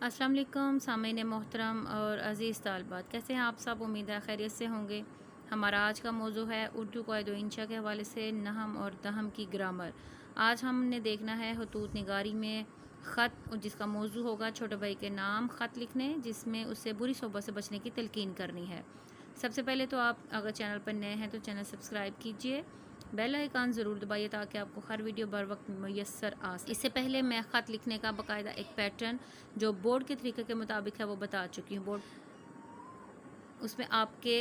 अस्सलाम वालेकुम सामीन मोहतरम और अज़ीज़ तालबात, कैसे हैं आप सब। उम्मीद है खैरियत से होंगे। हमारा आज का मौजू है उर्दू क़वाइद व इंशा के हवाले से नहम और दहम की ग्रामर। आज हमने देखना है खतूत निगारी में ख़त, जिसका मौजू होगा छोटे भाई के नाम ख़त लिखने, जिसमें उससे बुरी सोबत से बचने की तलकीन करनी है। सबसे पहले तो आप अगर चैनल पर नए हैं तो चैनल सब्सक्राइब कीजिए, बेल आइकन ज़रूर दबाइए ताकि आपको हर वीडियो बर वक्त मैसर आ सके। इससे पहले मैं ख़त लिखने का बाकायदा एक पैटर्न जो बोर्ड के तरीके के मुताबिक है वो बता चुकी हूँ। बोर्ड उसमें आपके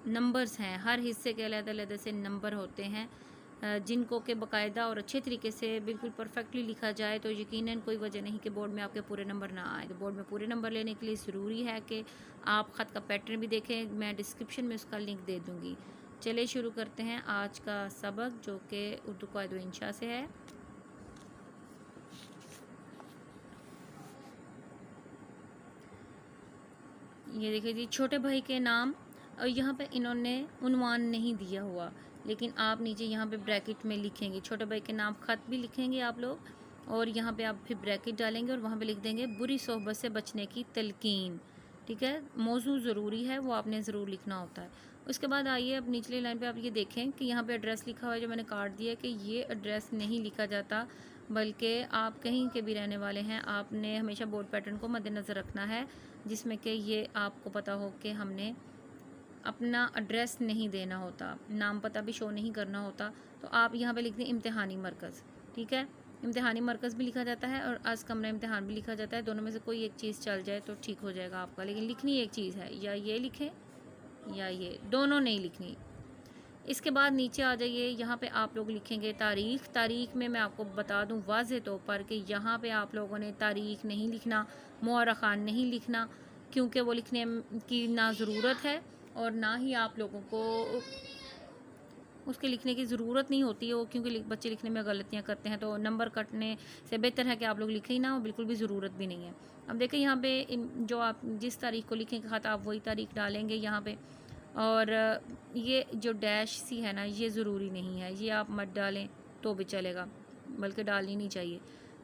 नंबर्स हैं, हर हिस्से के अलग-अलग से नंबर होते हैं, जिनको के बाकायदा और अच्छे तरीके से बिल्कुल परफेक्टली लिखा जाए तो यकीनन कोई वजह नहीं कि बोर्ड में आपके पूरे नंबर ना आए। तो बोर्ड में पूरे नंबर लेने के लिए ज़रूरी है कि आप ख़त का पैटर्न भी देखें। मैं डिस्क्रिप्शन में उसका लिंक दे दूँगी। चलिए शुरू करते हैं आज का सबक, जो कि उर्दू क़वाइद व इंशा से है। ये देखिए जी, छोटे भाई के नाम, और यहाँ पे इन्होंने उन्वान नहीं दिया हुआ, लेकिन आप नीचे यहाँ पे ब्रैकेट में लिखेंगे छोटे भाई के नाम ख़त भी लिखेंगे आप लोग, और यहाँ पे आप फिर ब्रैकेट डालेंगे और वहाँ पे लिख देंगे बुरी सोहबत से बचने की तलकीन। ठीक है, मौजू ज़रूरी है, वो आपने ज़रूर लिखना होता है। उसके बाद आइए अब निचली लाइन पे आप ये देखें कि यहाँ पे एड्रेस लिखा हुआ है, जो मैंने काट दिया कि ये एड्रेस नहीं लिखा जाता, बल्कि आप कहीं के भी रहने वाले हैं, आपने हमेशा बोर्ड पैटर्न को मद्देनज़र रखना है, जिसमें कि ये आपको पता हो कि हमने अपना एड्रेस नहीं देना होता, नाम पता भी शो नहीं करना होता। तो आप यहाँ पे लिख दें इम्तिहानी मरकज़। ठीक है, इम्तिहानी मरकज़ भी लिखा जाता है और आज कमरा इम्तिहान भी लिखा जाता है। दोनों में से कोई एक चीज़ चल जाए तो ठीक हो जाएगा आपका, लेकिन लिखनी एक चीज़ है, या ये लिखें या ये, दोनों नहीं लिखनी। इसके बाद नीचे आ जाइए, यहाँ पे आप लोग लिखेंगे तारीख़। तारीख़ में मैं आपको बता दूँ वाज़े तौर पर कि यहाँ पे आप लोगों ने तारीख़ नहीं लिखना, मुअर्रखान नहीं लिखना, क्योंकि वो लिखने की ना ज़रूरत है और ना ही आप लोगों को उसके लिखने की ज़रूरत नहीं होती है, वो क्योंकि बच्चे लिखने में गलतियाँ करते हैं, तो नंबर कटने से बेहतर है कि आप लोग लिखें ही ना, और बिल्कुल भी ज़रूरत भी नहीं है। अब देखें यहाँ पे जो आप जिस तारीख़ को लिखेंगे ख़त, आप वही तारीख़ डालेंगे यहाँ पे, और ये जो डैश सी है ना, ये ज़रूरी नहीं है, ये आप मत डालें तो भी चलेगा, बल्कि डालनी नहीं चाहिए।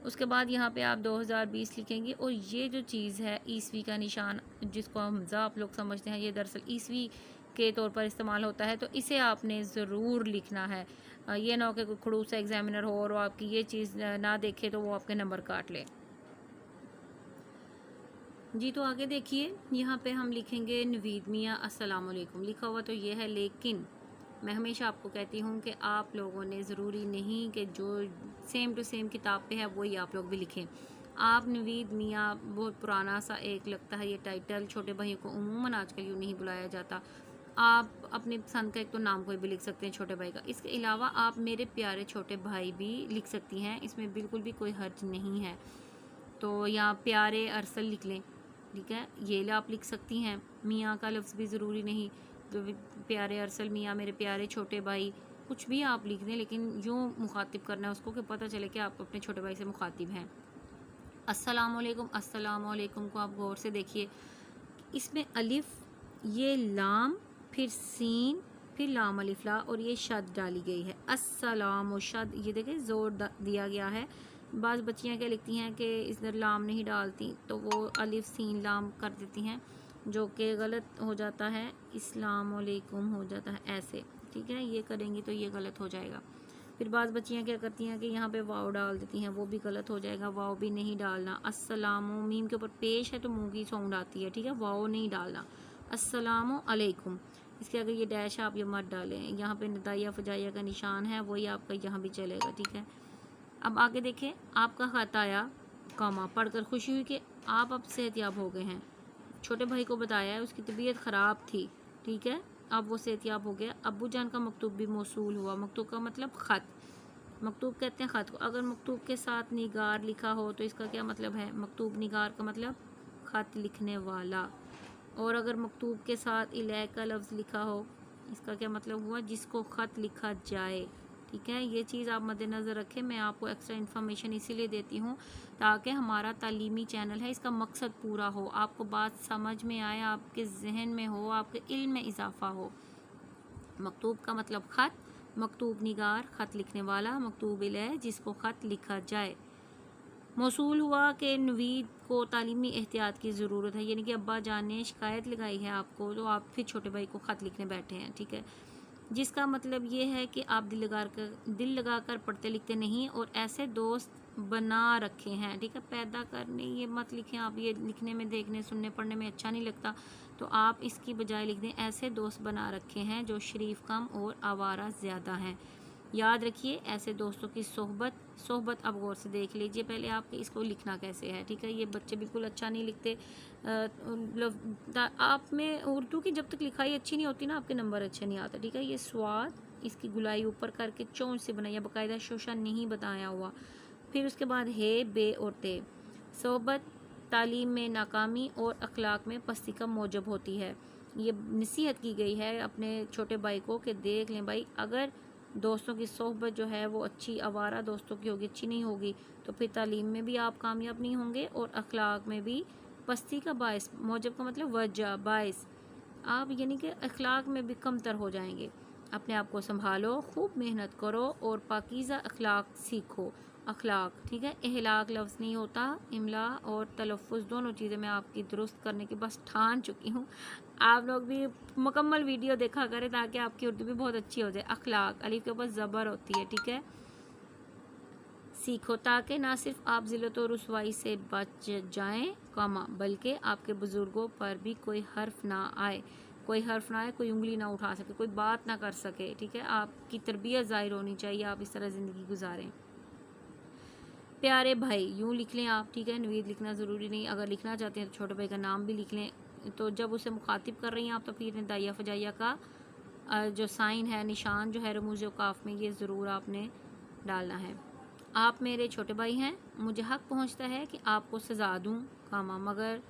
उसके बाद यहाँ पे आप 2020 लिखेंगे, और ये जो चीज़ है ईस्वी का निशान, जिसको हमज़ा आप लोग समझते हैं, ये दरअसल ईस्वी के तौर पर इस्तेमाल होता है, तो इसे आपने ज़रूर लिखना है। ये ना हो कि कोई खड़ूस एग्ज़ामिनर हो और आपकी ये चीज़ ना देखे तो वो आपके नंबर काट ले जी। तो आगे देखिए, यहाँ पे हम लिखेंगे नवीद मियाँ अस्सलाम वालेकुम। लिखा हुआ तो ये है, लेकिन मैं हमेशा आपको कहती हूँ कि आप लोगों ने ज़रूरी नहीं कि जो सेम टू सेम किताब पे है वही आप लोग भी लिखें। आप नवीद मियाँ बहुत पुराना सा एक लगता है ये टाइटल, छोटे भाइयों को उमूमन आजकल यूँ नहीं बुलाया जाता। आप अपने पसंद का एक तो नाम कोई भी लिख सकते हैं छोटे भाई का। इसके अलावा आप मेरे प्यारे छोटे भाई भी लिख सकती हैं, इसमें बिल्कुल भी कोई हर्ज नहीं है। तो यहाँ प्यारे अरसल लिख लें, ठीक है, ये आप लिख सकती हैं। मियाँ का लफ्ज़ भी ज़रूरी नहीं, तो प्यारे अरसल मियाँ, मेरे प्यारे छोटे भाई, कुछ भी आप लिख दें, लेकिन यूँ मुखातिब करना है उसको कि पता चले कि आप अपने छोटे भाई से मुखातिब हैं। अस्सलाम वालेकुम, अस्सलाम वालेकुम को आप गौर से देखिए, इसमें अलिफ, ये लाम, फिर सीन, फिर लाम अलिफ ला, और ये शद डाली गई है। अस्सलाम और शद, ये देखें ज़ोर दिया गया है। बाज़ बच्चियाँ क्या लिखती हैं कि इधर लाम नहीं डालती, तो वो अलिफ सीन लाम कर देती हैं, जो कि गलत हो जाता है। इस्लाम वालेकुम हो जाता है ऐसे, ठीक है, ये करेंगी तो ये गलत हो जाएगा। फिर बाज़ बच्चियाँ क्या करती हैं कि यहाँ पे वाव डाल देती हैं, वो भी गलत हो जाएगा, वाव भी नहीं डालना। अस्सलामु, मीम के ऊपर पेश है तो मुँह की साउंड आती है, ठीक है, वाव नहीं डालना। अस्सलामु अलैकुम, इसके अगर ये डैश आप ये मत डालें। यहाँ पे नदाइया फजाइया का निशान है, वही आपका यहाँ भी चलेगा, ठीक है। अब आगे देखें, आपका ख़त आया, कॉमा, पढ़कर खुशी हुई कि आप अब सेहतयाब हो गए हैं। छोटे भाई को बताया है उसकी तबीयत ख़राब थी, ठीक है, अब वो सेहतयाब हो गया। अब्बू जान का मकतूब भी मौसूल हुआ। मकतूब का मतलब ख़त, मकतूब कहते हैं ख़त को। अगर मकतूब के साथ निगार लिखा हो तो इसका क्या मतलब है, मकतूब निगार का मतलब ख़त लिखने वाला। और अगर मकतूब के साथ इलै का लफ्ज़ लिखा हो, इसका क्या मतलब हुआ, जिसको ख़त लिखा जाए, ठीक है। ये चीज़ आप मद्देनज़र रखें। मैं आपको एक्स्ट्रा इन्फॉर्मेशन इसीलिए देती हूँ ताकि हमारा तालीमी चैनल है, इसका मकसद पूरा हो, आपको बात समझ में आए, आपके जहन में हो, आपके इल्म में इजाफ़ा हो। मकतूब का मतलब ख़त, मकतूब निगार ख़त लिखने वाला, मकतूब इलै जिसको ख़त लिखा जाए। मौसूल हुआ कि नवीद को तालीमी एहतियात की ज़रूरत है, यानी कि अब्बा जान ने शिकायत लगाई है आपको, तो आप फिर छोटे भाई को ख़त लिखने बैठे हैं, ठीक है। जिसका मतलब ये है कि आप दिल लगा कर पढ़ते लिखते नहीं और ऐसे दोस्त बना रखे हैं, ठीक है। पैदा करने ये मत लिखें आप, ये लिखने में, देखने, सुनने, पढ़ने में अच्छा नहीं लगता, तो आप इसकी बजाय लिख दें ऐसे दोस्त बना रखे हैं जो शरीफ कम और आवारा ज़्यादा हैं। याद रखिए ऐसे दोस्तों की सोहबत अब गौर से देख लीजिए पहले आप कि इसको लिखना कैसे है, ठीक है। ये बच्चे बिल्कुल अच्छा नहीं लिखते। आप में उर्दू की जब तक लिखाई अच्छी नहीं होती ना, आपके नंबर अच्छे नहीं आते, ठीक है। ये स्वाद, इसकी गुलाई ऊपर करके चोंच से बनाया, बाकायदा शोशा नहीं बताया हुआ। फिर उसके बाद हे, बे और ते। सोहबत तालीम में नाकामी और अखलाक में पस्ती का मौजब होती है। ये नसीहत की गई है अपने छोटे भाई को कि देख लें भाई, अगर दोस्तों की सोहबत जो है वो अच्छी आवारा दोस्तों की होगी, अच्छी नहीं होगी, तो फिर तालीम में भी आप कामयाब नहीं होंगे और अखलाक में भी पस्ती का बायस, मौजब का मतलब वजह, बायस, आप यानी कि अखलाक में भी कमतर हो जाएंगे। अपने आप को संभालो, खूब मेहनत करो और पाकीज़ा अखलाक सीखो। अखलाक, ठीक है। इहलाक लफ्ज़ नहीं होता, इमला और तलफ़ुज़ दोनों चीज़ें मैं आपकी दुरुस्त करने की बस ठान चुकी हूँ। आप लोग भी मुकम्मल वीडियो देखा करें ताकि आपकी उर्दू भी बहुत अच्छी हो जाए। अखलाक, अलिफ के ऊपर ज़बर होती है, ठीक है। सीखो ताकि ना सिर्फ आप ज़िल्लत और रुसवाई से बच जाएं, बल्कि आपके बुज़ुर्गों पर भी कोई हर्फ ना आए, कोई उंगली ना उठा सके, कोई बात ना कर सके, ठीक है। आपकी तरबियत ज़ाहिर होनी चाहिए, आप इस तरह ज़िंदगी गुजारें। प्यारे भाई यूँ लिख लें आप, ठीक है। नवीद लिखना ज़रूरी नहीं, अगर लिखना चाहते हैं तो छोटे भाई का नाम भी लिख लें। तो जब उसे मुखातिब कर रही हैं आप, तो फिर दाया फजाइया का जो साइन है, निशान जो है रमूज़ औक़ाफ़ में, ये ज़रूर आपने डालना है। आप मेरे छोटे भाई हैं, मुझे हक़ पहुँचता है कि आपको सज़ा दूँ, मगर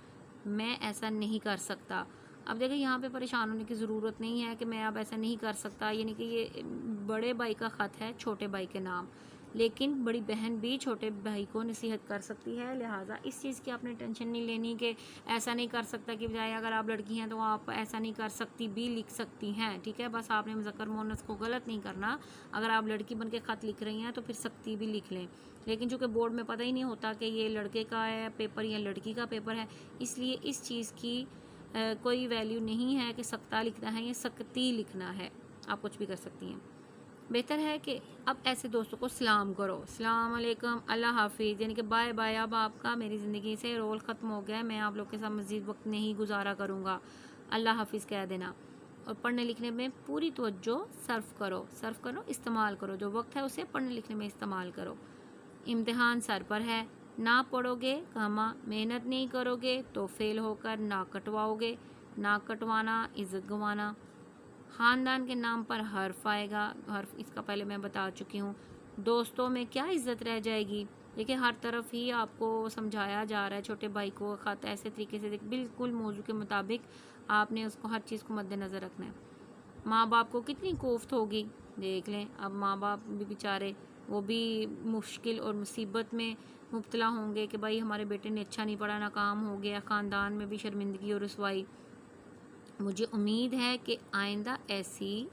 मैं ऐसा नहीं कर सकता। अब देखिए यहाँ पे परेशान होने की ज़रूरत नहीं है कि मैं अब ऐसा नहीं कर सकता, यानी कि ये बड़े भाई का ख़त है छोटे भाई के नाम, लेकिन बड़ी बहन भी छोटे भाई को नसीहत कर सकती है, लिहाजा इस चीज़ की आपने टेंशन नहीं लेनी कि ऐसा नहीं कर सकता की बजाय अगर आप लड़की हैं तो आप ऐसा नहीं कर सकती भी लिख सकती हैं, ठीक है। बस आपने मुज़क्कर मुअन्नस को गलत नहीं करना। अगर आप लड़की बन के ख़त लिख रही हैं तो फिर सकती भी लिख लें, लेकिन चूँकि बोर्ड में पता ही नहीं होता कि ये लड़के का है पेपर या लड़की का पेपर है, इसलिए इस चीज़ की कोई वैल्यू नहीं है कि सकता लिखना है या सकती लिखना है, आप कुछ भी कर सकती हैं। बेहतर है कि अब ऐसे दोस्तों को सलाम करो, सलाम अलैकुम, अल्लाह हाफिज़, यानी कि बाय बाय, अब आपका मेरी ज़िंदगी से रोल ख़त्म हो गया है, मैं आप लोग के साथ मज़ीद वक्त नहीं गुजारा करूँगा, अल्लाह हाफिज़ कह देना। और पढ़ने लिखने में पूरी तवज्जो सर्फ करो, इस्तेमाल करो, जो वक्त है उसे पढ़ने लिखने में इस्तेमाल करो। इम्तिहान सर पर है, ना पढ़ोगे, मेहनत नहीं करोगे तो फेल होकर नाक कटवाओगे, नाक कटवाना इज़्ज़त गंवाना। ख़ानदान के नाम पर हर्फ आएगा, हर्फ इसका पहले मैं बता चुकी हूँ। दोस्तों में क्या इज़्ज़त रह जाएगी। देखिए हर तरफ ही आपको समझाया जा रहा है, छोटे भाई को ख़त ऐसे तरीके से बिल्कुल मौजू के मुताबिक आपने उसको हर चीज़ को मद्देनज़र रखना है। माँ बाप को कितनी कोफ्त होगी, देख लें। अब माँ बाप भी बेचारे, वो भी मुश्किल और मुसीबत में मुब्तला होंगे कि भाई हमारे बेटे ने अच्छा नहीं पढ़ा, नाकाम हो गया, ख़ानदान में भी शर्मिंदगी और रुसवाई। मुझे उम्मीद है कि आइंदा ऐसी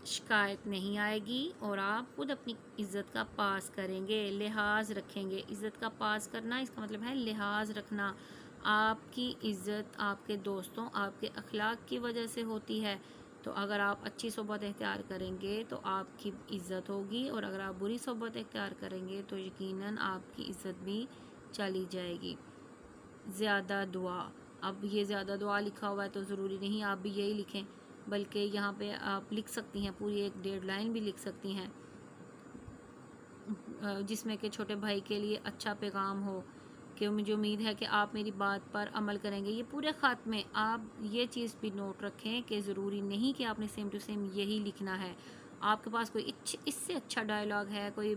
शिकायत नहीं आएगी और आप खुद अपनी इज़्ज़त का पास करेंगे, लिहाज रखेंगे। इज़्ज़त का पास करना इसका मतलब है लिहाज रखना। आपकी इज़्ज़त आपके दोस्तों, आपके अखलाक की वजह से होती है, तो अगर आप अच्छी सोबत इख्तियार करेंगे तो आपकी इज़्ज़त होगी, और अगर आप बुरी सोबत इख्तियार करेंगे तो यकीनन आपकी इज़्ज़त भी चली जाएगी। ज़्यादा दुआ, अब ये ज़्यादा दुआ लिखा हुआ है तो ज़रूरी नहीं आप भी यही लिखें, बल्कि यहाँ पे आप लिख सकती हैं, पूरी एक 1.5 लाइन भी लिख सकती हैं, जिसमें कि छोटे भाई के लिए अच्छा पैगाम हो कि मुझे उम्मीद है कि आप मेरी बात पर अमल करेंगे। ये पूरे ख़त में आप ये चीज़ भी नोट रखें कि ज़रूरी नहीं कि आपने सेम टू सेम यही लिखना है। आपके पास कोई इससे अच्छा डायलॉग है, कोई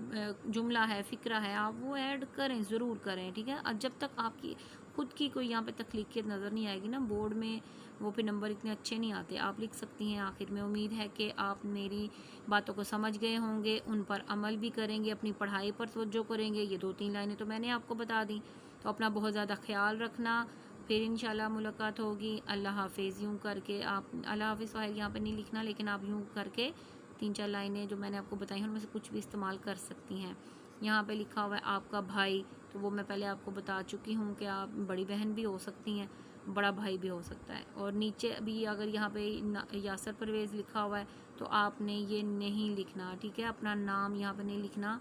जुमला है, फ़िक्रा है, आप वो ऐड करें, ज़रूर करें, ठीक है। और जब तक आपकी खुद की कोई यहाँ पे तख्लीकियत नज़र नहीं आएगी ना, बोर्ड में वो फिर नंबर इतने अच्छे नहीं आते। आप लिख सकती हैं आखिर में। उम्मीद है कि आप मेरी बातों को समझ गए होंगे, उन पर अमल भी करेंगे, अपनी पढ़ाई पर तवज्जो करेंगे। ये 2-3 लाइनें तो मैंने आपको बता दी, तो अपना बहुत ज़्यादा ख्याल रखना। फिर इंशाल्लाह मुलाकात होगी। अल्लाह हाफिज़ यूँ करके आप, अल्लाह हाफिज़ वाहिद यहाँ पर नहीं लिखना, लेकिन आप यूँ करके 3-4 लाइनें जो मैंने आपको बताई हैं उनमें से कुछ भी इस्तेमाल कर सकती हैं। यहाँ पे लिखा हुआ है आपका भाई, तो वो मैं पहले आपको बता चुकी हूँ कि आप बड़ी बहन भी हो सकती हैं, बड़ा भाई भी हो सकता है। और नीचे अभी अगर यहाँ पे यासर परवेज़ लिखा हुआ है तो आपने ये नहीं लिखना, ठीक है, अपना नाम यहाँ पे नहीं लिखना।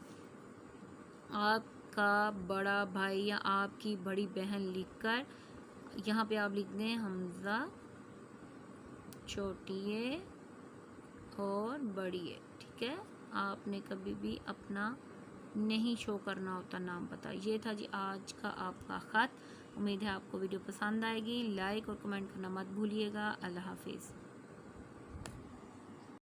आपका बड़ा भाई या आपकी बड़ी बहन लिखकर यहाँ पे आप लिख दें हमज़ा, छोटी ए और बड़ी ए, ठीक है। आपने कभी भी अपना नहीं शो करना होता नाम पता। ये था जी आज का आपका ख़त। उम्मीद है आपको वीडियो पसंद आएगी। लाइक और कमेंट करना मत भूलिएगा। अल्लाह हाफिज़।